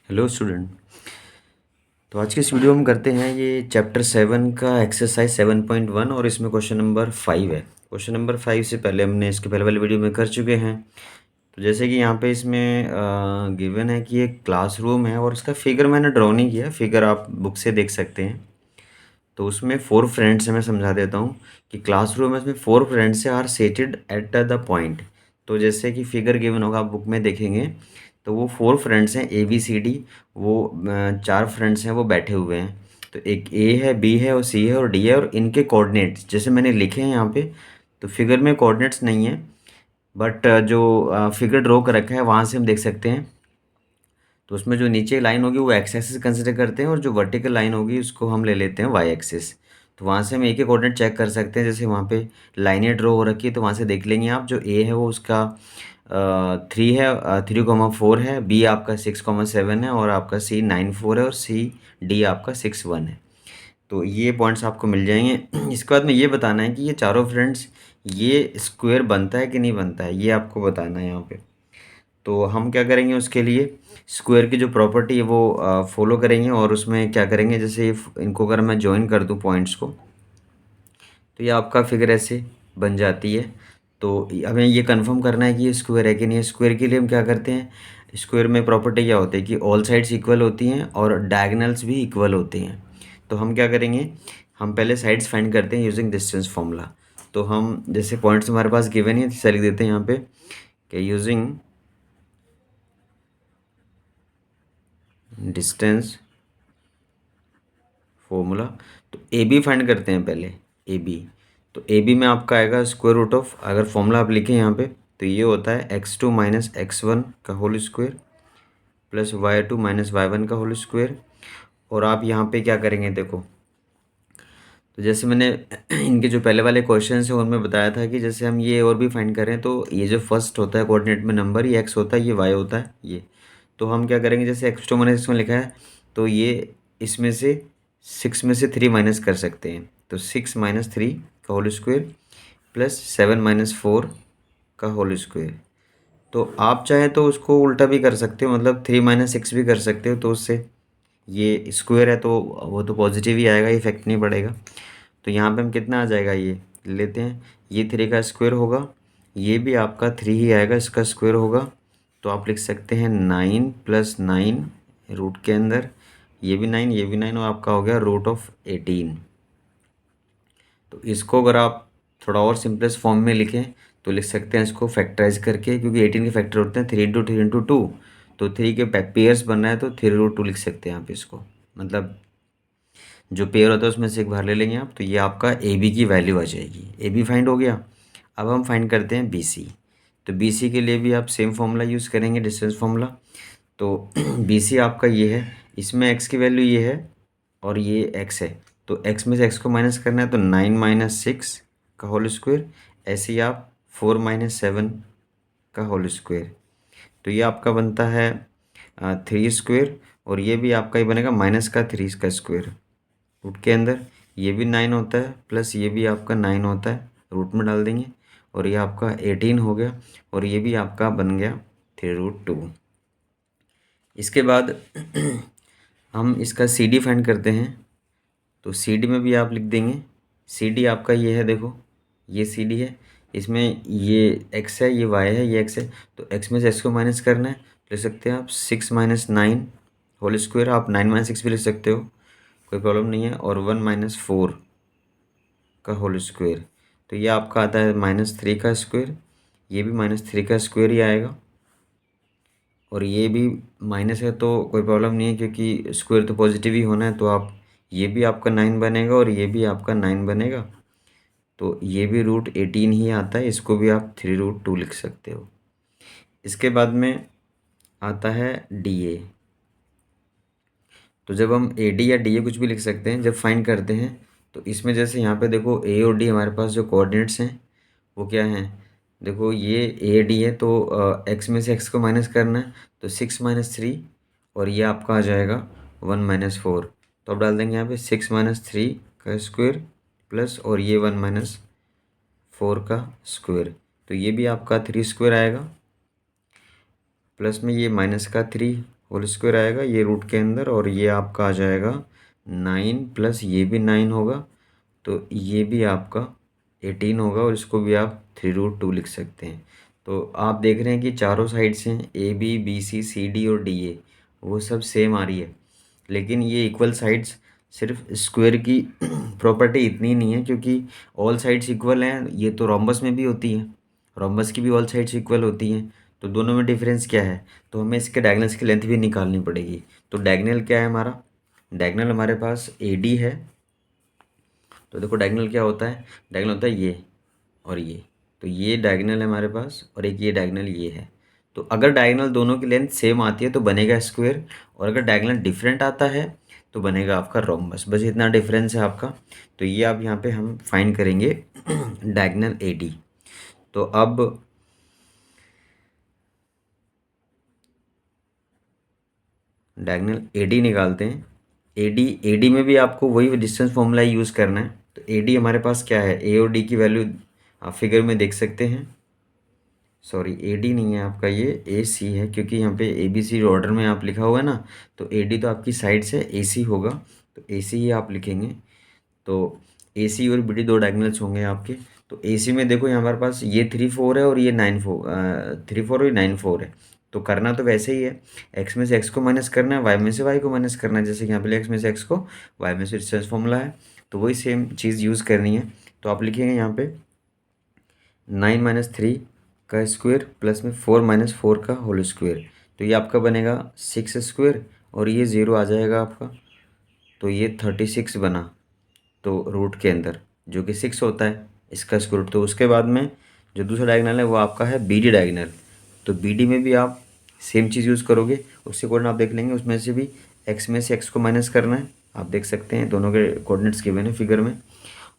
Hello student. तो आज के इस वीडियो में करते हैं ये चैप्टर 7 का एक्सरसाइज 7.1 और इसमें क्वेश्चन नंबर 5 है। क्वेश्चन नंबर 5 से पहले हमने इसके पहले वाले वीडियो में कर चुके हैं। तो जैसे कि यहाँ पे इसमें गिवन है कि एक क्लासरूम है और इसका फिगर मैंने ड्रॉ नहीं किया, फिगर आप बुक से देख सकते हैं। तो उसमें 4 फ्रेंड्स हैं, मैं समझा देता हूँ कि क्लासरूम है, इसमें 4 friends are seated at the point. तो जैसे कि फिगर गिवन होगा, आप बुक में देखेंगे तो वो 4 फ्रेंड्स हैं ए बी सी डी। वो 4 फ्रेंड्स हैं, वो बैठे हुए हैं। तो एक ए है, बी है और सी है और डी है, और इनके कोऑर्डिनेट्स जैसे मैंने लिखे हैं यहाँ पे। तो फिगर में कोऑर्डिनेट्स नहीं है, बट जो फिगर ड्रॉ कर रखा है वहाँ से हम देख सकते हैं। तो उसमें जो नीचे लाइन होगी वो एक्स एक्सिस कंसिडर करते हैं और जो वर्टिकल लाइन होगी उसको हम ले लेते हैं वाई एक्सिस। तो वहाँ से हम एक एक कोऑर्डिनेट चेक कर सकते हैं। जैसे वहाँ पे लाइनें ड्रॉ हो रखी है तो वहाँ से देख लेंगे आप, जो ए है वो उसका 3 है, 3,4 है, बी आपका 6,7 है और आपका सी 9,4 है और सी डी आपका 6,1 है। तो ये पॉइंट्स आपको मिल जाएंगे। इसके बाद में ये बताना है कि ये चारों फ्रेंड्स ये स्क्वायर बनता है कि नहीं बनता है, ये आपको बताना है यहाँ पे। तो हम क्या करेंगे उसके लिए, स्क्वायर की जो प्रॉपर्टी है वो फॉलो करेंगे और उसमें क्या करेंगे, जैसे इनको अगर मैं ज्वाइन कर दूँ पॉइंट्स को तो ये आपका फिगर ऐसे बन जाती है। तो हमें ये कंफर्म करना है कि ये स्क्वायर है कि नहीं है। स्क्वायर के लिए हम क्या करते हैं, स्क्वायर में प्रॉपर्टी क्या होती है कि ऑल साइड्स इक्वल होती हैं और डायगनल्स भी इक्वल होती हैं। तो हम क्या करेंगे, हम पहले साइड्स फाइंड करते हैं यूजिंग डिस्टेंस फॉर्मूला। तो हम जैसे पॉइंट्स हमारे पास गिवन है तो लिख देते हैं यहाँ पे कि यूजिंग डिस्टेंस फॉर्मूला। तो ए बी फाइंड करते हैं पहले, ए बी। तो ए बी में आपका आएगा स्क्वायर रूट ऑफ, अगर फॉर्मूला आप लिखें यहाँ पे तो ये होता है x2 माइनस x1 का whole square plus y2 minus y1 का होल स्क्वायर। और आप यहाँ पे क्या करेंगे देखो, तो जैसे मैंने इनके जो पहले वाले क्वेश्चन हैं उनमें बताया था कि जैसे हम ये और भी फाइंड करें तो ये जो फर्स्ट होता है कोऑर्डिनेट में नंबर, ये x होता है, ये y होता है ये। तो हम क्या करेंगे, जैसे x2 माइनस x1 लिखा है तो ये इसमें से 6 में से 3 माइनस कर सकते हैं। तो 6 माइनस 3 का होल स्क्वायर प्लस 7 माइनस 4 का होल स्क्वायर। तो आप चाहे तो उसको उल्टा भी कर सकते हो, मतलब 3 माइनस 6 भी कर सकते हो। तो उससे ये स्क्वायर है तो वो तो पॉजिटिव ही आएगा, इफेक्ट नहीं पड़ेगा। तो यहाँ पे हम कितना आ जाएगा, ये लेते हैं, ये 3 का स्क्वायर होगा, ये भी आपका 3 ही आएगा, इसका स्क्वायर होगा। तो आप लिख सकते हैं 9 प्लस 9 रूट के अंदर, ये भी 9 ये भी 9 और आपका हो गया रूट ऑफ 18। तो इसको अगर आप थोड़ा और सिंपलेस्ट फॉर्म में लिखें तो लिख सकते हैं इसको फैक्टराइज करके, क्योंकि 18 के फैक्टर होते हैं 3 इंटू 2। तो 3 के पेयर्स बन रहा है तो 3 रूट 2 लिख सकते हैं आप इसको, मतलब जो पेयर होता है उसमें से एक बाहर ले लेंगे आप। तो ये आपका ए बी की वैल्यू आ जाएगी, ए बी फाइंड हो गया। अब हम फाइंड करते हैं बी सी। तो बी सी के लिए भी आप सेम फार्मूला यूज़ करेंगे, डिस्टेंस फार्मूला। तो बी सी आपका ये है, इसमें एक्स की वैल्यू ये है और ये एक्स है। तो एक्स में से एक्स को माइनस करना है तो 9 माइनस 6 का होल स्क्वायर, ऐसे ही आप 4 माइनस 7 का होल स्क्वायर। तो ये आपका बनता है 3 स्क्वायर, और ये भी आपका ही बनेगा माइनस का 3 का स्क्वायर रूट के अंदर। ये भी 9 होता है प्लस ये भी आपका 9 होता है, रूट में डाल देंगे और ये आपका 18 हो गया और ये भी आपका बन गया 3 रूट 2। इसके बाद हम इसका सी डी फाइंड करते हैं। तो सी डी में भी आप लिख देंगे, सी डी आपका ये है, देखो ये सी डी है, इसमें ये एक्स है, ये वाई है, ये एक्स है। तो एक्स में से एक्स को माइनस करना है, लिख सकते हैं आप 6 माइनस 9 होल स्क्वायर, आप 9 माइनस 6 भी लिख सकते हो, कोई प्रॉब्लम नहीं है, और 1 माइनस 4 का होल स्क्वायर। तो ये आपका आता है -3 का स्क्वायर, ये भी -3 का स्क्वायर ही आएगा, और ये भी माइनस है तो कोई प्रॉब्लम नहीं है क्योंकि स्क्वायर तो पॉजिटिव ही होना है। तो आप ये भी आपका 9 बनेगा और ये भी आपका 9 बनेगा। तो ये भी √18 ही आता है, इसको भी आप 3 रूट 2 लिख सकते हो। इसके बाद में आता है डी ए। तो जब हम ए डी या डी ए कुछ भी लिख सकते हैं जब फाइंड करते हैं, तो इसमें जैसे यहाँ पे देखो ए और डी हमारे पास जो कोऑर्डिनेट्स हैं वो क्या हैं, देखो ये ए डी है तो एक्स में से एक्स को माइनस करना है, तो 6 माइनस 3 और ये आपका आ जाएगा 1 माइनस 4। तो आप डाल देंगे यहाँ पे 6 माइनस 3 का स्क्वायर प्लस और ये 1 माइनस 4 का स्क्वायर। तो ये भी आपका 3 स्क्वायर आएगा, प्लस में ये माइनस का 3 होल स्क्वायर आएगा ये रूट के अंदर, और ये आपका आ जाएगा 9 प्लस ये भी 9 होगा, तो ये भी आपका 18 होगा, और इसको भी आप 3√2 लिख सकते हैं। तो आप देख रहे हैं कि चारों साइड से A B B C C D और डी ए वो सब सेम आ रही है, लेकिन ये इक्वल साइड्स सिर्फ स्क्वायर की प्रॉपर्टी इतनी नहीं है, क्योंकि ऑल साइड्स इक्वल हैं, ये तो रोम्बस में भी होती है, रोम्बस की भी ऑल साइड्स इक्वल होती हैं। तो दोनों में डिफरेंस क्या है, तो हमें इसके डायगनल्स की लेंथ भी निकालनी पड़ेगी। तो डायगनल क्या है हमारा, डायगनल हमारे पास ए डी है। तो देखो डायगनल क्या होता है, डायगनल होता है ये और ये, तो ये डायगनल है हमारे पास, और एक ये डायगनल ये है। तो अगर डायगनल दोनों की लेंथ सेम आती है तो बनेगा स्क्वायर, और अगर डायगनल डिफरेंट आता है तो बनेगा आपका रोम्बस। बस इतना डिफरेंस है आपका। तो ये आप यहाँ पे हम फाइंड करेंगे डायगनल ए डी। तो अब डायगनल ए डी निकालते हैं। ए डी में भी आपको वही डिस्टेंस फॉर्मूला यूज़ करना है। तो ए डी हमारे पास क्या है, ए और डी की वैल्यू आप फिगर में देख सकते हैं। सॉरी ए डी नहीं है आपका, ये ए सी है, क्योंकि यहाँ पे ए बी सी ऑर्डर में आप लिखा हुआ है ना, तो ए डी तो आपकी साइड से ए सी होगा, तो ए सी ही आप लिखेंगे। तो ए सी और बी डी दो डायगनल्स होंगे आपके। तो ए सी में देखो यहाँ हमारे पास ये 3 4 है, और ये 9 4 3 4 और 9 4 है। तो करना तो वैसे ही है, एक्स में से एक्स को माइनस करना है, वाई में से वाई को माइनस करना है, जैसे कि यहाँ पे एक्स में से एक्स को, वाई में से डिस्टेंस फॉर्मूला है, तो वही सेम चीज़ यूज़ करनी है। तो आप लिखेंगे यहाँ पे 9 - 3 का स्क्वायर प्लस में 4 - 4 का होल स्क्वायर। तो ये आपका बनेगा 6 स्क्वायर, और ये 0 आ जाएगा आपका, तो ये 36 बना। तो रूट के अंदर जो कि 6 होता है इसका स्क्वायर रूट। तो उसके बाद में जो दूसरा डायगनल है वो आपका है बी डी डायगनल। तो बी डी में भी आप सेम चीज़ यूज़ करोगे, उससे कोऑर्डिनेट आप देख लेंगे, उसमें से भी एक्स में से एक्स को माइनस करना है। आप देख सकते हैं दोनों के कोऑर्डिनेट्स गिवन है फिगर में।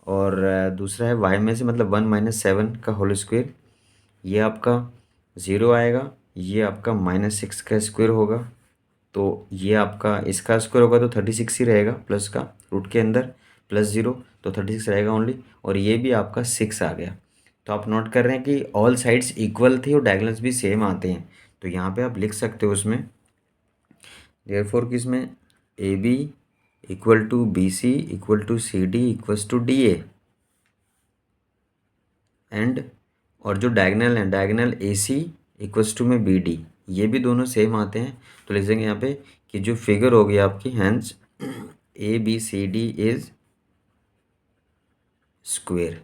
और दूसरा है वाई में से मतलब 1 - 7 का होल स्क्वायर, ये आपका 0 आएगा, ये आपका -6 का स्क्वायर होगा। तो ये आपका इसका स्क्वायर होगा तो 36 ही रहेगा, प्लस का रूट के अंदर प्लस 0, तो 36 रहेगा ओनली। और ये भी आपका 6 आ गया। तो आप नोट कर रहे हैं कि ऑल साइड्स इक्वल थी और डायगोनल्स भी सेम आते हैं। तो यहाँ पे आप लिख सकते हो उसमें देयरफॉर कि इसमें A B equal to B C equal to C D equals to D A, and और जो डायगनल है diagonal A C equals to में बी डी, ये भी दोनों सेम आते हैं। तो लिख देंगे यहाँ पे कि जो फिगर होगी आपकी hence A B C D is square.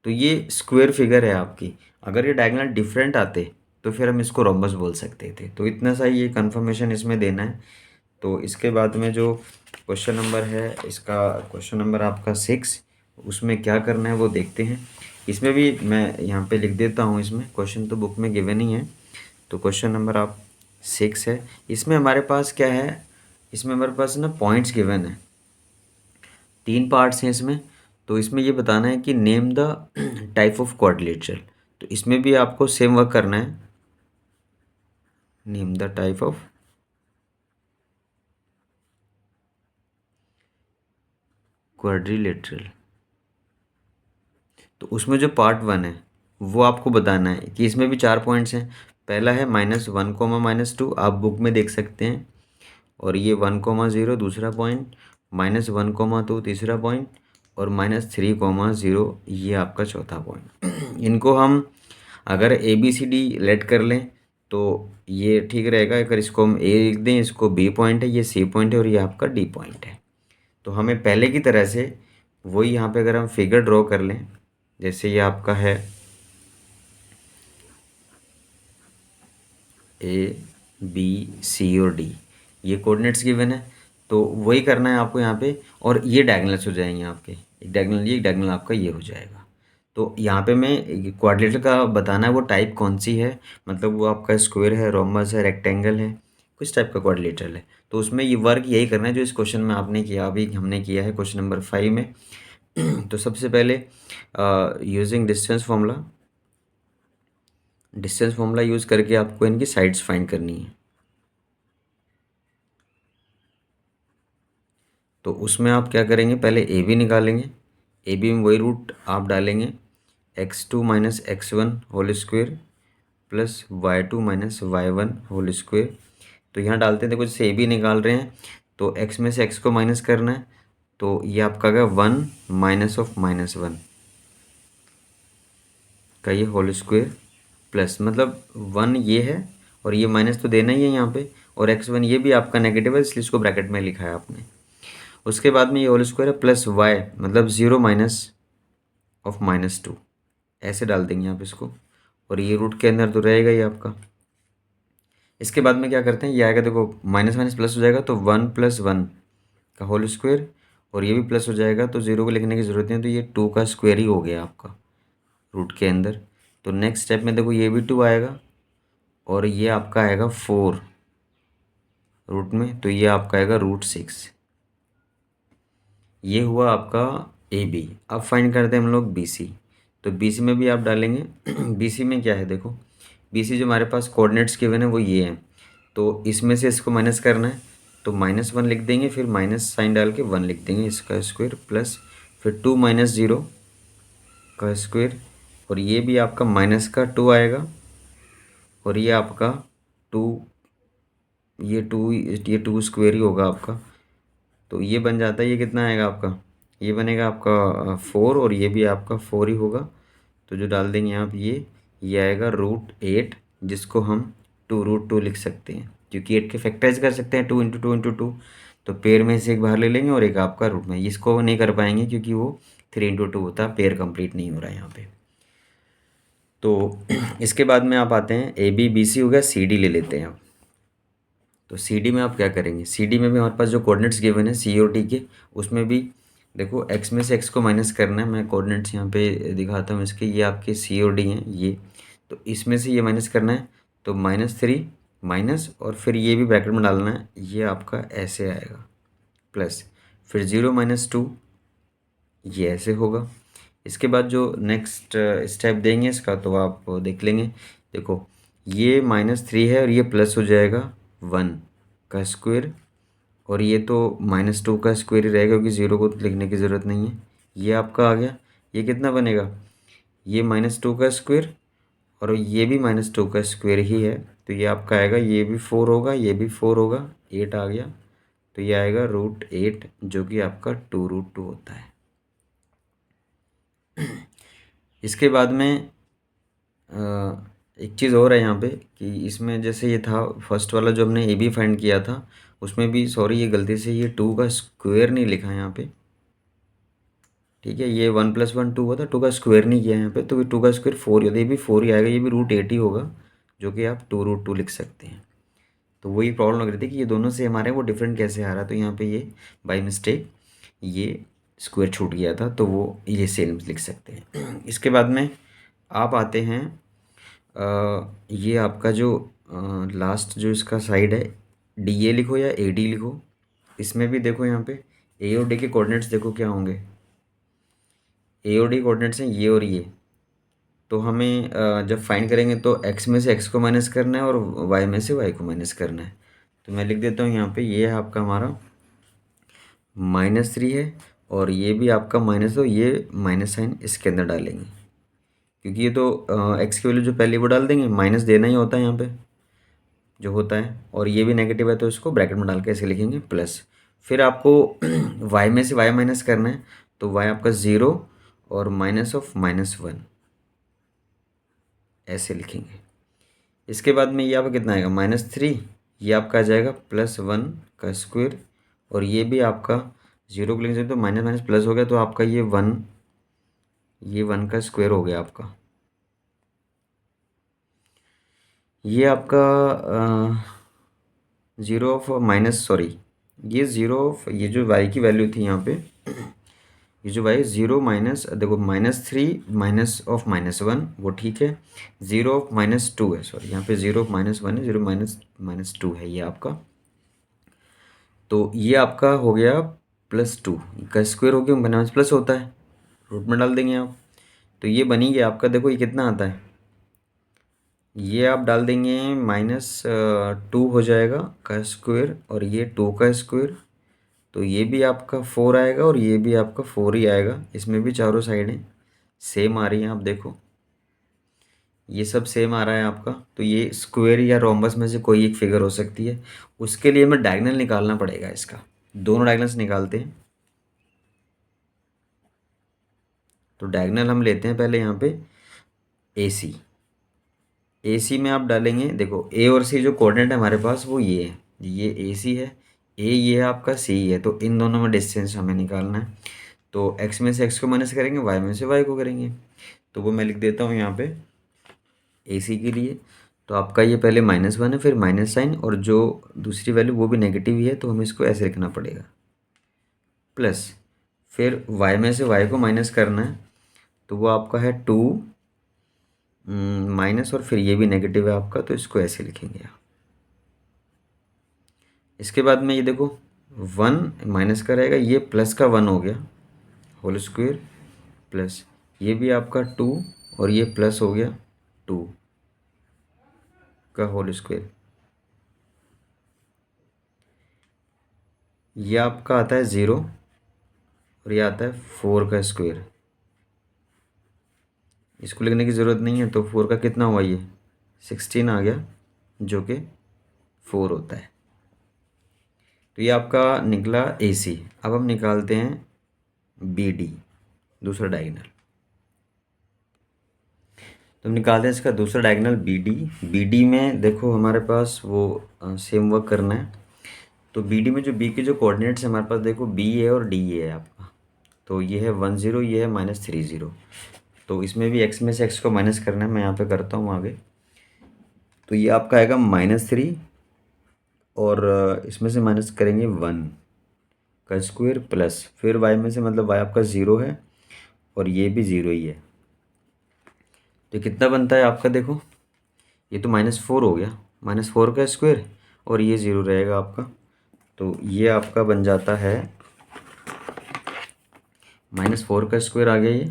तो ये स्क्वेयर फिगर है आपकी। अगर ये डायगनल डिफरेंट आते तो फिर हम इसको रोम्बस बोल सकते थे। तो इतना सा ये कंफर्मेशन इसमें देना है। तो इसके बाद में जो क्वेश्चन नंबर है, इसका क्वेश्चन नंबर आपका 6, उसमें क्या करना है वो देखते हैं। इसमें भी मैं यहाँ पे लिख देता हूँ, इसमें क्वेश्चन तो बुक में गिवन ही है। तो क्वेश्चन नंबर आप 6 है। इसमें हमारे पास क्या है, इसमें हमारे पास ना पॉइंट्स गिवन है, 3 पार्ट्स हैं इसमें। तो इसमें ये बताना है कि name the type of quadrilateral. तो इसमें भी आपको सेम वर्क करना है, name the type of quadrilateral. तो उसमें जो पार्ट 1 है वो आपको बताना है कि इसमें भी 4 पॉइंट्स हैं। पहला है -1, -2, आप बुक में देख सकते हैं। और ये 1, 0 दूसरा पॉइंट, -1, 2 तीसरा पॉइंट, और -3, 0 ये आपका चौथा पॉइंट। इनको हम अगर A B C D let कर लें तो ये ठीक रहेगा। अगर इसको हम ए लिख दें, इसको बी पॉइंट है, ये सी पॉइंट है, और ये आपका डी पॉइंट है। तो हमें पहले की तरह से वही यहाँ पे अगर हम फिगर ड्रॉ कर लें, जैसे ये आपका है ए बी सी और डी, ये कोऑर्डिनेट्स गिवन है। तो वही करना है आपको यहाँ पे, और ये डायगोनल्स हो जाएंगे आपके, एक डायगोनल ये, एक डायगोनल आपका ये हो जाएगा। तो यहाँ पे मैं क्वाड्रिलेटरल का बताना है वो टाइप कौन सी है, मतलब वो आपका स्क्वायर है, रोम्बस है, रेक्टेंगल है, किस टाइप का क्वाड्रिलेटरल है। तो उसमें ये वर्क यही करना है जो इस क्वेश्चन में आपने किया, अभी हमने किया है क्वेश्चन नंबर 5 में। तो सबसे पहले यूजिंग डिस्टेंस फॉर्मूला यूज़ करके आपको इनकी साइड्स फाइंड करनी है। तो उसमें आप क्या करेंगे, पहले ए बी निकालेंगे। ए बी में वही रूट आप डालेंगे, x2 - x1 whole square plus y2 - y1 whole square. तो यहाँ डालते हैं, देखो जैसे ए बी निकाल रहे हैं तो एक्स में से एक्स को माइनस करना है, तो ये आपका आ गया 1 माइनस ऑफ -1 का ये होल स्क्वायर प्लस, मतलब 1 ये है और ये माइनस तो देना ही है यहाँ पे, और x1 ये भी आपका नेगेटिव है इसलिए इसको ब्रैकेट में लिखा है आपने। उसके बाद में ये होल स्क्वायर है प्लस y, मतलब 0 माइनस ऑफ -2, ऐसे डाल देंगे आप इसको, और ये रूट के अंदर तो रहेगा ही आपका। इसके बाद में क्या करते हैं, ये आएगा देखो माइनस माइनस प्लस हो जाएगा तो 1 + 1 का होल स्क्वायर, और ये भी प्लस हो जाएगा तो 0 को लिखने की ज़रूरत नहीं है, तो ये 2 का स्क्वायर ही हो गया आपका रूट के अंदर। तो नेक्स्ट स्टेप में देखो ये भी 2 आएगा और ये आपका आएगा 4 रूट में, तो ये आपका आएगा √6। ये हुआ आपका ए बी। अब फाइंड करते हैं हम लोग बी सी। तो बी सी में भी आप डालेंगे बी सी में क्या है, देखो बी सी जो हमारे पास कोऑर्डिनेट्स गिवन है वो ये हैं, तो इसमें से इसको माइनस करना है, तो -1 लिख देंगे, फिर माइनस साइन डाल के 1 लिख देंगे इसका स्क्वायर, प्लस फिर 2 - 0 का स्क्वायर, और ये भी आपका माइनस का 2 आएगा, और ये आपका 2, ये 2 स्क्वायर ही होगा आपका, तो ये बन जाता है, ये कितना आएगा आपका, ये बनेगा आपका 4, और ये भी आपका 4 ही होगा। तो जो डाल देंगे आप ये आएगा √8, जिसको हम 2√2 लिख सकते हैं, क्योंकि 8 के फैक्टराइज कर सकते हैं 2 × 2 × 2, तो पेयर में से एक बाहर ले लेंगे और एक आपका रूट में, इसको नहीं कर पाएंगे क्योंकि वो 3 × 2 होता है, पेयर कंप्लीट नहीं हो रहा है यहाँ पे। तो इसके बाद में आप आते हैं ए बी बी सी हो गया, सी डी ले लेते हैं आप। तो सी डी में आप क्या करेंगे, सी डी में भी हमारे पास जो कोऑर्डिनेट्स गिवन है सी और डी के, उसमें भी देखो एक्स में से एक्स को माइनस करना है, मैं कोऑर्डिनेट्स यहाँ पे दिखाता हूँ इसके, ये आपके सी और डी हैं ये, तो इसमें से ये माइनस करना है, तो -3 माइनस, और फिर ये भी ब्रैकेट में डालना है, ये आपका ऐसे आएगा, प्लस फिर 0 - 2 ये ऐसे होगा। इसके बाद जो नेक्स्ट स्टेप देंगे इसका तो आप देख लेंगे, देखो ये -3 है और ये प्लस हो जाएगा 1 का स्क्वायर, और ये तो -2 का स्क्वायर ही रहेगा क्योंकि 0 को लिखने की ज़रूरत नहीं है। ये आपका आ गया, ये कितना बनेगा, ये -2 का स्क्वायर, और ये भी -2 का स्क्वायर ही है, तो ये आपका आएगा, ये भी 4 होगा, ये भी 4 होगा, 8 आ गया, तो ये आएगा √8, जो कि आपका 2√2 होता है। इसके बाद में एक चीज़ और है यहाँ पे कि इसमें जैसे ये था फर्स्ट वाला जो हमने ए बी फाइंड किया था, उसमें भी सॉरी ये गलती से ये 2 का स्क्वायर नहीं लिखा है यहाँ पे, ठीक है, ये 1 + 1 2 हुआ था, 2 का स्क्वायर नहीं किया यहाँ पे, तो 2 का स्क्वायर 4 ही होता है, ये भी 4 ही आएगा, ये भी √8 ही होगा, जो कि आप 2√2 लिख सकते हैं। तो वही प्रॉब्लम लग रही थी कि ये दोनों से हमारे वो डिफरेंट कैसे आ रहा है, तो यहाँ पे ये बाई मिस्टेक ये स्क्वायर छूट गया था, तो वो ये सेम लिख सकते हैं। इसके बाद में आप आते हैं ये आपका जो लास्ट जो इसका साइड है, डी ए लिखो या ए डी लिखो, इसमें भी देखो यहाँ पे ए और डी के कोऑर्डिनेट्स देखो क्या होंगे, ए और डी कोऑर्डिनेट्स हैं ये और ये, तो हमें जब फाइंड करेंगे तो एक्स में से एक्स को माइनस करना है और वाई में से वाई को माइनस करना है, तो मैं लिख देता हूँ यहाँ पे, ये है आपका हमारा -3 है, और ये भी आपका माइनस, तो ये माइनस साइन इसके अंदर डालेंगे, क्योंकि ये तो एक्स की वैल्यू जो पहले वो डाल देंगे, माइनस देना ही होता है यहाँ पे जो होता है, और ये भी नेगेटिव है तो इसको ब्रैकेट में डाल के ऐसे लिखेंगे प्लस, फिर आपको y में से y माइनस करना है, तो y आपका 0 और -1 ऐसे लिखेंगे। इसके बाद में ये आपका कितना आएगा, -3, ये आपका आ जाएगा +1 का स्क्वायर, और ये भी आपका 0 को लिखेंगे तो माइनस माइनस प्लस हो गया, तो आपका ये 1 का स्क्वायर हो गया आपका। ये आपका 0 ऑफ माइनस सॉरी ये 0 ऑफ ये जो y की वैल्यू थी यहाँ पे, ये जो y 0 माइनस देखो -3 माइनस ऑफ -1 वो ठीक है, 0 ऑफ -2 है, सॉरी यहाँ पे 0 ऑफ -1 है, 0 -2 है ये आपका, तो ये आपका हो गया +2 का स्क्वायर हो गया, माइनस प्लस होता है, रूट में डाल देंगे आप, तो ये बनी गया आपका, देखो ये कितना आता है, ये आप डाल देंगे -2 हो जाएगा का स्क्वायर, और ये 2 का स्क्वायर, तो ये भी आपका 4 आएगा और ये भी आपका 4 ही आएगा, इसमें भी चारों साइडें सेम आ रही हैं, आप देखो ये सब सेम आ रहा है आपका, तो ये स्क्वायर या रोम्बस में से कोई एक फिगर हो सकती है। उसके लिए हमें डायगोनल निकालना पड़ेगा इसका। दोनों डायगोनल्स निकालते हैं। तो डायगोनल हम लेते हैं पहले यहाँ पे ए सी। ए सी में आप डालेंगे, देखो ए और सी जो कोऑर्डिनेट है हमारे पास वो ये है, ये ए सी है, ए ये है आपका, सी है, तो इन दोनों में डिस्टेंस हमें निकालना है। तो एक्स में से एक्स को माइनस करेंगे, वाई में से वाई को करेंगे। तो वो मैं लिख देता हूँ यहाँ पे ए सी के लिए। तो आपका ये पहले -1 है, फिर माइनस साइन, और जो दूसरी वैल्यू वो भी नेगेटिव ही है, तो हमें इसको ऐसे लिखना पड़ेगा, प्लस फिर y में से y को माइनस करना है, तो वो आपका है 2 माइनस, और फिर ये भी नेगेटिव है आपका, तो इसको ऐसे लिखेंगे। इसके बाद में ये देखो 1 माइनस का रहेगा, ये प्लस का 1 हो गया होल स्क्वायर, प्लस ये भी आपका 2, और ये प्लस हो गया 2 का होल स्क्वायर। ये आपका आता है 0, और ये आता है 4 का स्क्वायर। इसको लिखने की ज़रूरत नहीं है, तो 4 का कितना हुआ, ये 16 आ गया, जो कि 4 होता है। तो ये आपका निकला ए सी। अब हम निकालते हैं बी डी, दूसरा डायगोनल। तो हम निकालते हैं इसका दूसरा diagonal B D. B D में देखो हमारे पास वो सेम वर्क करना है। तो बी डी में जो बी के जो कोऑर्डिनेट्स हैं हमारे पास, देखो बी ए और डी ए है आपका। तो ये है 1 0, ये है -3 0। तो इसमें भी एक्स में से एक्स को माइनस करना है, मैं यहाँ पे करता हूँ आगे। तो ये आपका आएगा -3, और इसमें से माइनस करेंगे 1 का स्क्वायर, प्लस फिर वाई में से, मतलब वाई आपका 0 है, और ये भी 0 ही है। तो कितना बनता है आपका, देखो ये तो -4 हो गया, -4 का स्क्वायर, और ये 0 रहेगा आपका। तो ये आपका बन जाता है -4 का स्क्वायर आ गया ये।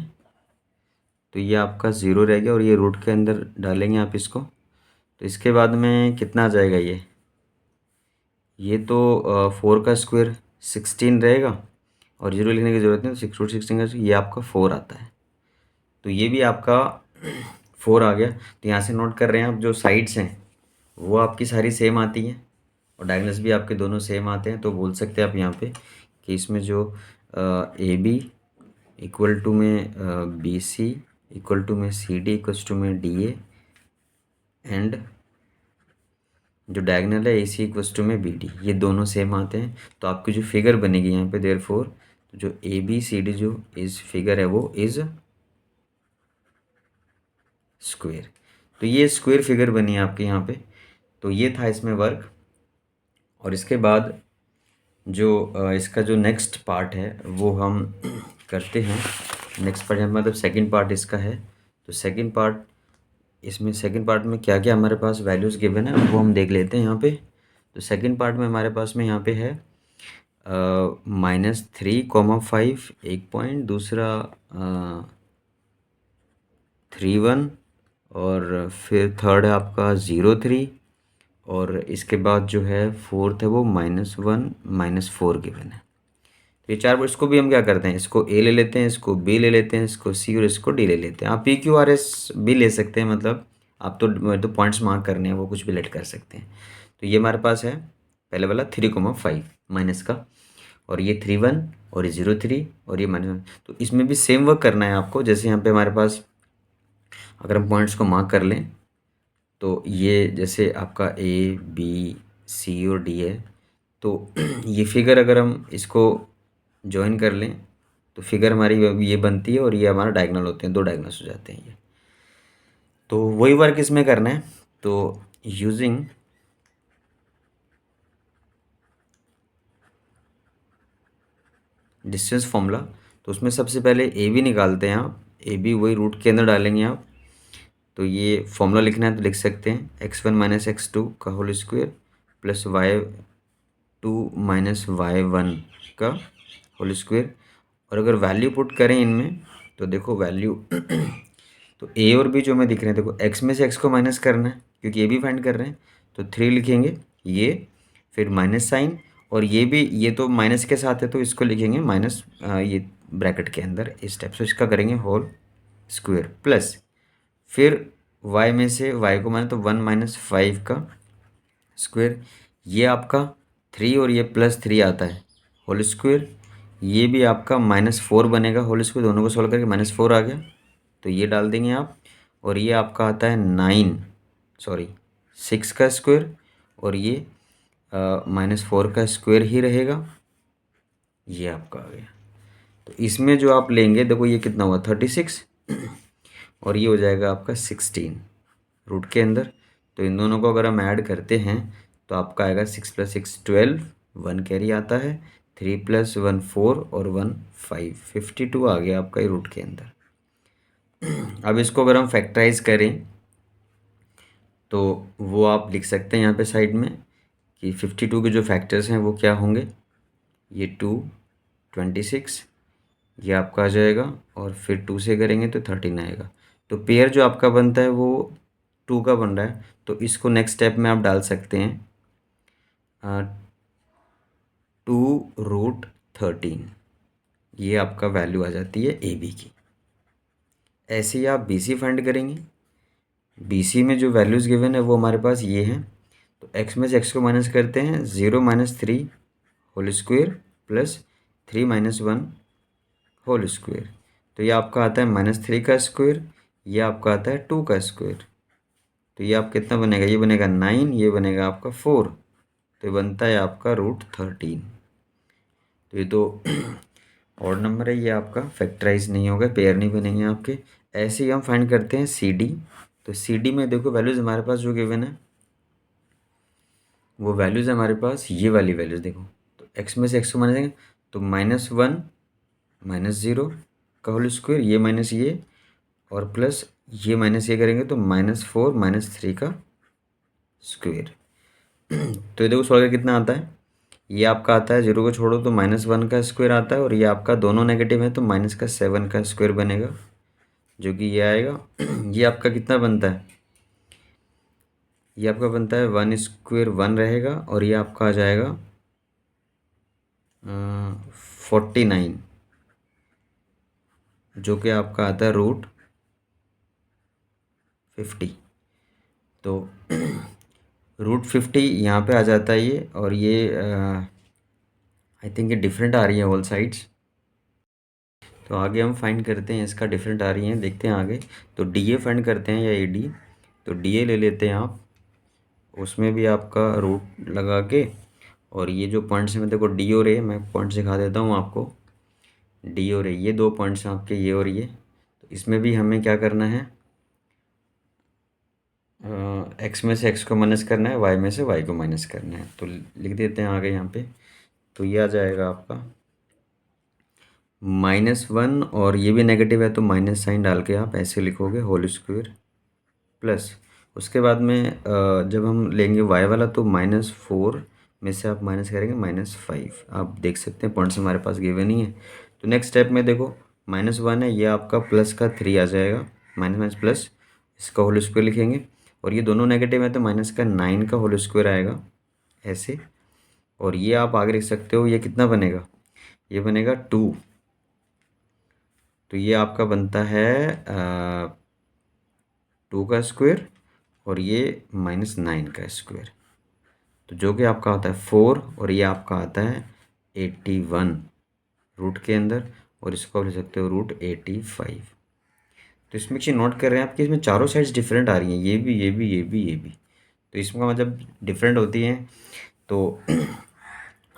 तो ये आपका 0 रह गया, और ये रूट के अंदर डालेंगे आप इसको। तो इसके बाद में कितना आ जाएगा, ये तो 4 का स्क्वायर 16 रहेगा, और 0 लिखने की ज़रूरत नहीं, तो 6√16 का ये आपका 4 आता है। तो ये भी आपका 4 आ गया। तो यहाँ से नोट कर रहे हैं आप, जो साइड्स हैं वो आपकी सारी सेम आती हैं, और डायगोनल्स भी आपके दोनों सेम आते हैं। तो बोल सकते हैं आप यहाँ पे कि इसमें जो ए बी इक्वल टू में बी सी इक्वल टू में सी डी इक्वल टू में डी ए, एंड जो डायगोनल है ए सी इक्वल टू में बी डी, ये दोनों सेम आते हैं। तो आपकी जो फिगर बनेगी यहाँ पे देयरफॉर, तो जो ए बी सी डी जो इस फिगर है वो इज़ स्क्वायर। तो ये स्क्वायर फिगर बनी है आपके यहाँ पे। तो ये था इसमें वर्क। और इसके बाद जो इसका जो नेक्स्ट पार्ट है वो हम करते हैं। नेक्स्ट पार्ट मतलब सेकंड पार्ट इसका है। तो सेकंड पार्ट, इसमें सेकंड पार्ट में क्या क्या हमारे पास वैल्यूज़ गिवन है वो हम देख लेते हैं यहाँ पे। तो सेकंड पार्ट में हमारे पास में यहाँ पे है -3,5 एक पॉइंट, दूसरा 3 1, और फिर थर्ड है आपका 0 3, और इसके बाद जो है फोर्थ है वो -1 -4 गिवन है। तो ये चार, इसको भी हम क्या करते हैं, इसको ए ले लेते हैं, इसको बी ले लेते हैं, इसको सी और इसको डी ले लेते हैं। आप पी क्यू आर एस भी ले सकते हैं, मतलब आप तो पॉइंट्स मार्क करने हैं, वो कुछ भी लेट कर सकते हैं। तो ये हमारे पास है पहले वाला 3,5 माइनस का, और ये 3 1, और ये 0 3, और ये -1। तो इसमें भी सेम वर्क करना है आपको। जैसे यहाँ पे हमारे पास अगर हम पॉइंट्स को मार्क कर लें, तो ये जैसे आपका ए बी सी और डी है, तो ये फिगर अगर हम इसको जॉइन कर लें तो फिगर हमारी ये बनती है, और ये हमारा डायगोनल होते हैं, 2 डायगोनल्स हो जाते हैं ये। तो वही वर्क इसमें करना है। तो यूजिंग डिस्टेंस फॉर्मूला, तो उसमें सबसे पहले ए बी निकालते हैं आप। ए बी वही रूट के अंदर डालेंगे आप। तो ये फॉर्मूला लिखना है तो लिख सकते हैं x1 - x2 का whole square plus y2 - y1 का होल स्क्वायर। और अगर वैल्यू पुट करें इनमें, तो देखो वैल्यू तो ए और बी जो हमें दिख रहे हैं, देखो एक्स में से एक्स को माइनस करना है क्योंकि ए बी फाइंड कर रहे हैं। तो 3 लिखेंगे ये, फिर माइनस साइन, और ये भी, ये तो माइनस के साथ है तो इसको लिखेंगे माइनस ये ब्रैकेट के अंदर इस टाइप से, इसका करेंगे होल स्क्वायर, प्लस फिर y में से y को माने तो 1 माइनस 5 का स्क्वायर, ये आपका 3 और ये +3 आता है होल स्क्वायर, ये भी आपका -4 बनेगा होल स्क्वायर, दोनों को सॉल्व करके -4 आ गया, तो ये डाल देंगे आप। और ये आपका आता है 6 का स्क्वायर, और ये -4 का स्क्वायर ही रहेगा, ये आपका आ गया। तो इसमें जो आप लेंगे, देखो ये कितना हुआ 36 और ये हो जाएगा आपका 16 रूट के अंदर। तो इन दोनों को अगर हम ऐड करते हैं तो आपका आएगा 6 + 6 12, 1 कैरी आता है, 3 + 1 4 और 1 5, 52 आ गया आपका ये रूट के अंदर। अब इसको अगर हम फैक्टराइज करें तो वो आप लिख सकते हैं यहाँ पे साइड में कि 52 के जो फैक्टर्स हैं वो क्या होंगे, ये 2 26 ये आपका आ जाएगा, और फिर 2 से करेंगे तो 13 आएगा। तो पेयर जो आपका बनता है वो 2 का बन रहा है, तो इसको नेक्स्ट स्टेप में आप डाल सकते हैं 2√13, ये आपका वैल्यू आ जाती है ए बी की। ऐसे ही आप बी सी फाइंड करेंगे, बी सी में जो वैल्यूज़ गिवन है वो हमारे पास ये हैं। तो एक्स में से एक्स को माइनस करते हैं, 0 - 3 whole square plus 3 - 1 whole square, तो ये आपका आता है -3 का स्क्वायर, ये आपका आता है 2 का स्क्वायर। तो ये आप कितना बनेगा, ये बनेगा 9, ये बनेगा आपका 4, तो ये बनता है आपका √13। तो ये तो ऑड नंबर है, ये आपका फैक्टराइज नहीं होगा, पेयर नहीं बनेंगे आपके। ऐसे ही हम फाइंड करते हैं सी डी। तो सी डी में देखो वैल्यूज़ हमारे पास जो गिवन है वो वैल्यूज़ हमारे पास ये वाली वैल्यूज़ देखो। तो एक्स में से एक्स को माइनस देंगे तो -1 -0 का होल स्क्वायर, ये माइनस ये, और प्लस ये माइनस ये करेंगे तो -4 - 3 का स्क्वायर। तो ये देखो सॉल्व करके कितना आता है, ये आपका आता है 0 को छोड़ो तो -1 का स्क्वायर आता है, और ये आपका दोनों नेगेटिव है तो -7 का स्क्वायर बनेगा, जो कि ये आएगा। ये आपका कितना बनता है, ये आपका बनता है 1 स्क्वायर 1 रहेगा, और ये आपका आ जाएगा 49, जो कि आपका आता है √50। तो √50 यहाँ पे आ जाता है ये, और ये आई थिंक ये डिफरेंट आ रही है ऑल साइड्स। तो आगे हम फाइंड करते हैं, इसका डिफरेंट आ रही हैं, देखते हैं आगे। तो डी ए फाइंड करते हैं या ए डी। तो डी ए ले लेते हैं आप, उसमें भी आपका रूट लगा के, और ये जो पॉइंट्स हैं, देखो डी और ए, मैं पॉइंट दिखा देता हूँ आपको। डी और ए ये दो पॉइंट्स हैं आपके, ये और ये। तो इसमें भी हमें क्या करना है, एक्स में से एक्स को माइनस करना है, वाई में से वाई को माइनस करना है। तो लिख देते हैं आगे यहाँ पे। तो ये आ जाएगा आपका -1, और ये भी नेगेटिव है तो माइनस साइन डाल के आप ऐसे लिखोगे होल स्क्वायर, प्लस उसके बाद में जब हम लेंगे y वाला तो -4 में से आप माइनस करेंगे -5। आप देख सकते हैं पॉइंट्स हमारे पास गिवन ही है। तो नेक्स्ट स्टेप में देखो -1 है, ये आपका प्लस का 3 आ जाएगा, माइनस माइनस प्लस, इसका होल स्क्वायर लिखेंगे, और ये दोनों नेगेटिव है तो माइनस का 9 का होल स्क्वायर आएगा ऐसे। और ये आप आगे लिख सकते हो, ये कितना बनेगा, ये बनेगा 2। तो ये आपका बनता है 2 का स्क्वायर, और ये -9 का स्क्वायर, तो जो कि आपका आता है 4, और ये आपका आता है 81 रूट के अंदर, और इसको आप ले सकते हो √85। तो इसमें चीज़ नोट कर रहे हैं आपकी, इसमें चारों साइड्स डिफरेंट आ रही हैं, ये भी ये भी ये भी ये भी। तो इसमें मतलब डिफरेंट होती हैं तो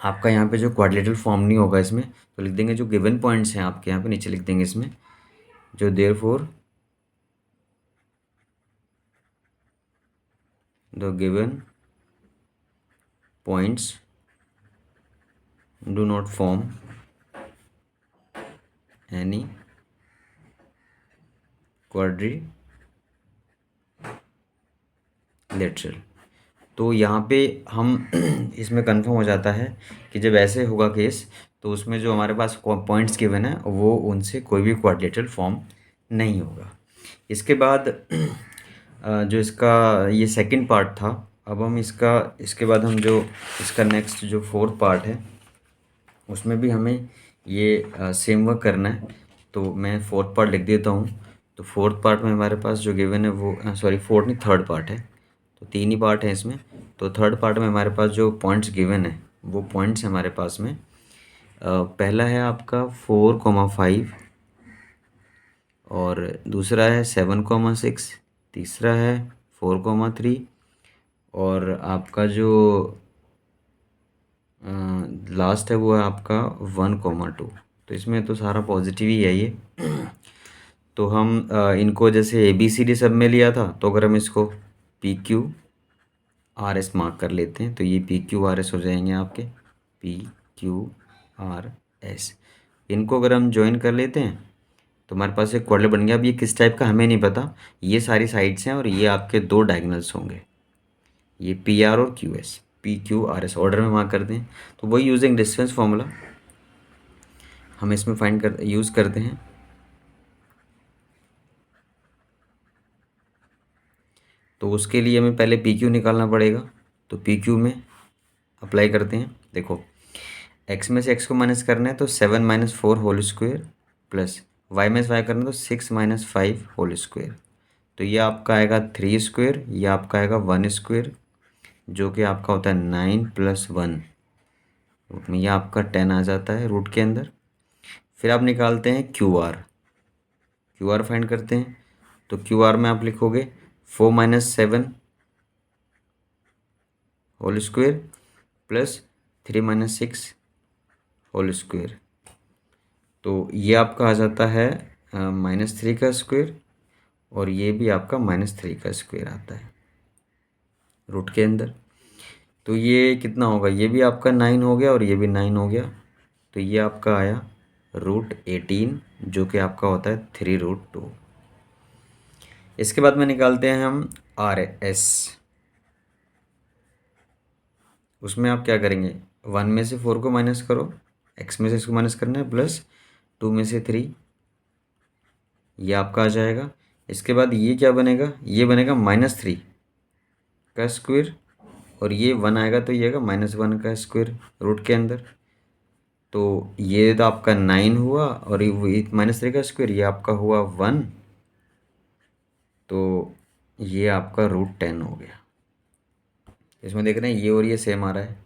आपका यहाँ पे जो क्वाड्रिलेटरल फॉर्म नहीं होगा इसमें, तो लिख देंगे जो गिवन पॉइंट्स हैं आपके यहाँ पे नीचे लिख देंगे इसमें, जो therefore the given points do not form any quadrilateral। तो यहाँ पे हम इसमें कंफर्म हो जाता है कि जब ऐसे होगा केस तो उसमें जो हमारे पास पॉइंट्स गिवन है वो उनसे कोई भी क्वाड्रिलेटरल फॉर्म नहीं होगा। इसके बाद जो इसका ये सेकंड पार्ट था, अब हम इसके बाद हम जो इसका नेक्स्ट जो फोर्थ पार्ट है उसमें भी हमें ये सेम वर्क करना है। तो मैं फोर्थ पार्ट लिख देता हूँ। तो फोर्थ पार्ट में हमारे पास जो गिवन है वो सॉरी फोर्थ नहीं थर्ड पार्ट है, तो 3 ही पार्ट है इसमें। तो थर्ड पार्ट में हमारे पास जो पॉइंट्स गिवन है वो पॉइंट्स हमारे पास में पहला है आपका 4,5 और दूसरा है 7,6, तीसरा है 4,3 और आपका जो लास्ट है वो है आपका 1,2। तो इसमें तो सारा पॉजिटिव ही है ये। तो हम इनको जैसे ए बी सी डी सब में लिया था, तो अगर हम इसको P Q R S mark कर लेते हैं तो ये पी क्यू आर एस हो जाएंगे आपके, पी क्यू आर एस। इनको अगर हम ज्वाइन कर लेते हैं तो हमारे पास एक क्वाड्रेंट बन गया। अब ये किस टाइप का हमें नहीं पता, ये सारी साइड्स हैं और ये आपके दो डायगोनल्स होंगे, ये पी आर और Q S, P Q R S order में मार्क करते हैं। तो वही यूजिंग डिस्टेंस फार्मूला हम इसमें फाइंड कर यूज़ करते हैं। तो उसके लिए हमें पहले पी क्यू निकालना पड़ेगा, तो पी क्यू में अप्लाई करते हैं। देखो एक्स में से एक्स को माइनस करना है तो 7 - 4 होल स्क्वायर प्लस वाई में से वाई करना है तो 6 - 5 होल स्क्वायर। तो ये आपका आएगा 3 स्क्वायर, ये आपका आएगा 1 स्क्वायर, जो कि आपका होता है 9 + 1 रूट में, ये आपका 10 आ जाता है रूट के अंदर। फिर आप निकालते हैं Q R, Q R find करते हैं। तो क्यू आर में आप लिखोगे 4 - 7 whole square plus 3 - 6 whole square. तो ये आपका आ जाता है -3 का स्क्वायर और ये भी आपका -3 का स्क्वायर आता है रूट के अंदर। तो ये कितना होगा, ये भी आपका 9 हो गया और ये भी 9 हो गया। तो ये आपका आया √18, जो कि आपका होता है 3√2। इसके बाद में निकालते हैं हम आर एस। उसमें आप क्या करेंगे, 1 में से 4 को माइनस करो, एक्स में से इसको माइनस करना है, प्लस 2 में से 3, ये आपका आ जाएगा। इसके बाद ये क्या बनेगा, ये बनेगा -3 का स्क्वायर और ये 1 आएगा तो ये आएगा -1 का स्क्वायर रूट के अंदर। तो ये तो आपका 9 हुआ और ये -3 का स्क्वायर ये आपका हुआ 1, तो ये आपका √10 हो गया। इसमें देख रहे हैं ये और ये सेम आ रहा है,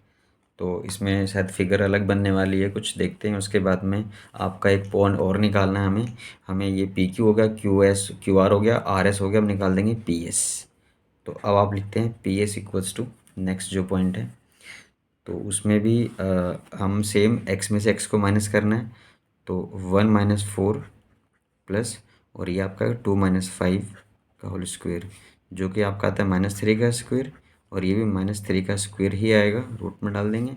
तो इसमें शायद फिगर अलग बनने वाली है कुछ, देखते हैं। उसके बाद में आपका एक पॉइंट और निकालना है हमें। हमें ये पी क्यू हो गया, क्यू एस क्यू आर हो गया, आर एस हो गया, अब निकाल देंगे पी एस। तो अब आप लिखते हैं P S equals to next जो पॉइंट है, तो उसमें भी हम सेम एक्स में से एक्स को माइनस करना है। तो 1 - 4 प्लस और ये आपका 2 - 5 का होल स्क्वायर, जो कि आपका आता है -3 का स्क्वायर और ये भी -3 का स्क्वायर ही आएगा, रूट में डाल देंगे।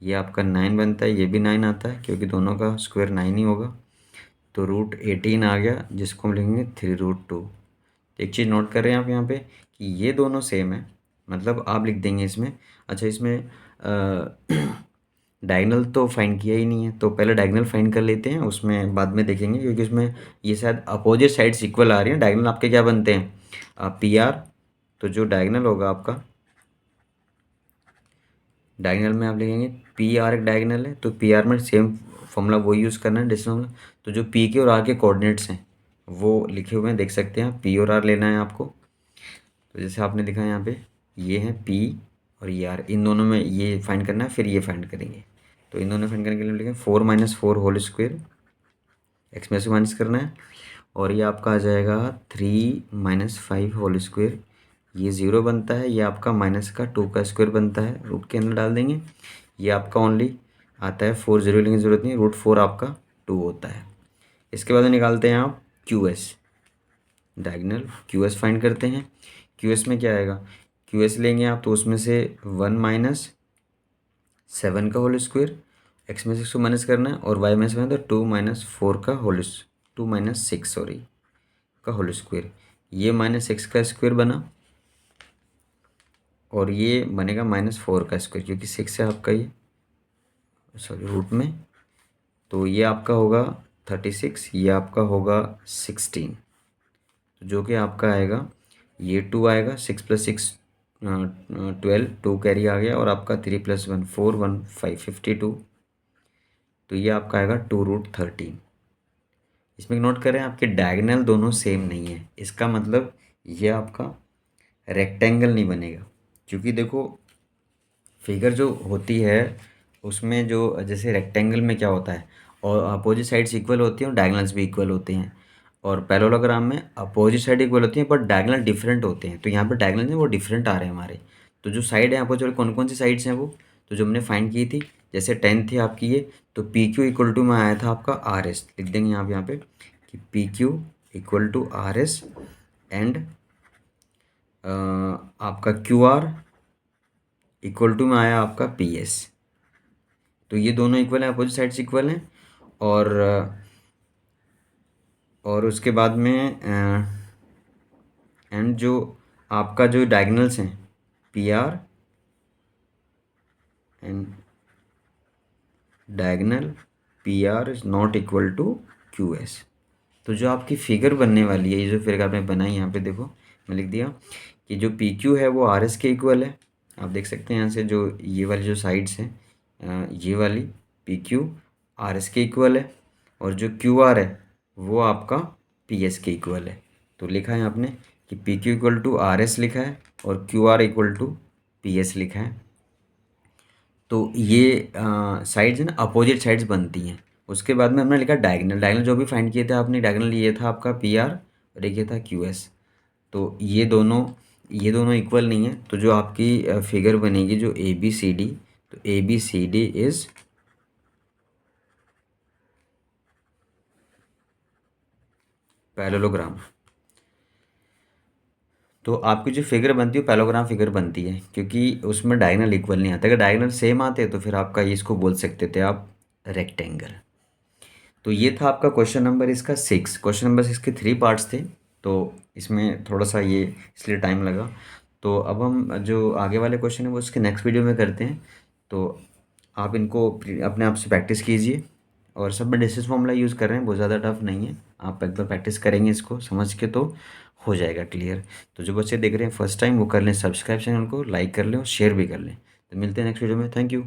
ये आपका 9 बनता है, ये भी 9 आता है क्योंकि दोनों का स्क्वायर 9 ही होगा। तो √18 आ गया, जिसको हम लिखेंगे 3√2। एक चीज़ नोट कर रहे हैं आप यहाँ पे कि ये दोनों सेम है, मतलब आप लिख देंगे इसमें। अच्छा इसमें डायगनल तो फाइंड किया ही नहीं है, तो पहले डायगनल फाइंड कर लेते हैं, उसमें बाद में देखेंगे, क्योंकि इसमें ये शायद अपोजिट साइड्स इक्वल आ रही हैं। डायगनल आपके क्या बनते हैं, पी आर। तो जो डायगनल होगा आपका, डायगनल में आप लिखेंगे पी आर एक डायगनल है, तो पी आर में सेम फॉर्मूला वही यूज़ करना है, डिस्टेंस फॉर्मूला। तो जो पी के और आर के कोऑर्डिनेट्स हैं वो लिखे हुए हैं, देख सकते हैं। पी और आर लेना है आपको, तो जैसे आपने लिखा है यहाँ पे, ये है पी और ये आर, इन दोनों में ये फाइंड करना है, फिर ये फाइंड करेंगे। तो इन दोनों फाइंड करने के लिए लिखें 4 - 4 होल स्क्वायर, एक्स में से माइनस करना है, और ये आपका आ जाएगा 3 - 5 होल स्क्वायर। ये 0 बनता है, ये आपका माइनस का 2 का स्क्वायर बनता है, रूट के अंदर डाल देंगे। ये आपका ओनली आता है 4, 0 लेने की ज़रूरत नहीं, √4 आपका 2 होता है। इसके बाद निकालते हैं आप Q S, diagonal Q S find करते हैं। क्यू एस में क्या आएगा, क्यू एस लेंगे आप तो उसमें से 1 - 7 का होल स्क्वायर, एक्स में से 6 माइनस करना है, और वाई में से तो 2 - 4 का होल 2 - 6 सॉरी का होल स्क्वायर। ये -6 का स्क्वायर बना और ये बनेगा -4 का स्क्वायर, क्योंकि 6 है आपका ये सॉरी रूट में। तो ये आपका होगा 36, ये आपका होगा 16, तो जो कि आपका आएगा, ये 2 आएगा, 6 + 6 12, 2 कैरी आ गया, और आपका 3 + 1 4 1 5 52। तो ये आपका आएगा 2√13। इसमें नोट करें आपके डायगोनल दोनों सेम नहीं है, इसका मतलब ये आपका रेक्टेंगल नहीं बनेगा। क्योंकि देखो फिगर जो होती है उसमें जो जैसे रेक्टेंगल में क्या होता है, और अपोजिट साइड्स इक्वल होती हैं और डायगोनल्स भी इक्वल होते हैं, और पैरेललोग्राम में अपोजिट साइड इक्वल होती हैं पर डायगोनल डिफरेंट होते हैं। तो यहाँ पे डायगोनल है वो डिफरेंट आ रहे हैं हमारे। तो जो साइड है अपोजिट कौन कौन सी साइड्स हैं वो, तो जो हमने फाइंड की थी, जैसे 10 थी आपकी ये, तो पी क्यू इक्वल टू में आया था आपका आर एस, लिख देंगे यहाँ पे कि P Q equal to R S and आपका क्यू आर इक्वल टू में आया आपका पी एस। तो ये दोनों इक्वल हैं, अपोजिट साइड्स इक्वल हैं। और उसके बाद में एंड जो आपका जो डायगोनल्स हैं P R and diagonal P R is not equal to Q S. तो जो आपकी फिगर बनने वाली है, ये जो फिगर आपने बनाई यहाँ पे देखो मैं लिख दिया कि जो पी क्यू है वो आर एस के इक्वल है। आप देख सकते हैं यहाँ से जो ये वाली जो साइड्स हैं ये वाली पी क्यू आर एस के इक्वल है, और जो क्यू आर है वो आपका पी एस के इक्वल है। तो लिखा है आपने कि P Q equal to R S लिखा है और Q R equal to P S लिखा है। तो ये साइड्स हैं ना अपोजिट साइड्स बनती हैं। उसके बाद में हमने लिखा डायगोनल, डायगोनल जो भी फाइंड किए थे आपने, डायगोनल ये था आपका पी आर और एक ये था क्यू एस। तो ये दोनों इक्वल नहीं है। तो जो आपकी फिगर बनेगी जो ए बी सी डी, तो A B C D is parallelogram. तो आपकी जो फिगर बनती है पैरेललोग्राम फिगर बनती है, क्योंकि उसमें डायगोनल इक्वल नहीं आता। अगर डायगोनल सेम आते तो फिर आपका ये इसको बोल सकते थे आप रेक्टेंगल। तो ये था आपका क्वेश्चन नंबर इसका 6। क्वेश्चन नंबर 6 के 3 पार्ट्स थे, तो इसमें थोड़ा सा ये इसलिए टाइम लगा। तो अब हम जो आगे वाले क्वेश्चन है वो इसके नेक्स्ट वीडियो में करते हैं। तो आप इनको अपने आप से प्रैक्टिस कीजिए, और सब में डिस्टेंस फॉर्मूला यूज़ कर रहे हैं, बहुत ज़्यादा टफ नहीं है। आप एक बार प्रैक्टिस करेंगे इसको समझ के तो हो जाएगा क्लियर। तो जो बच्चे देख रहे हैं फर्स्ट टाइम वो कर लें सब्सक्राइब, चैनल को लाइक कर लें और शेयर भी कर लें। तो मिलते हैं नेक्स्ट वीडियो में। Thank you.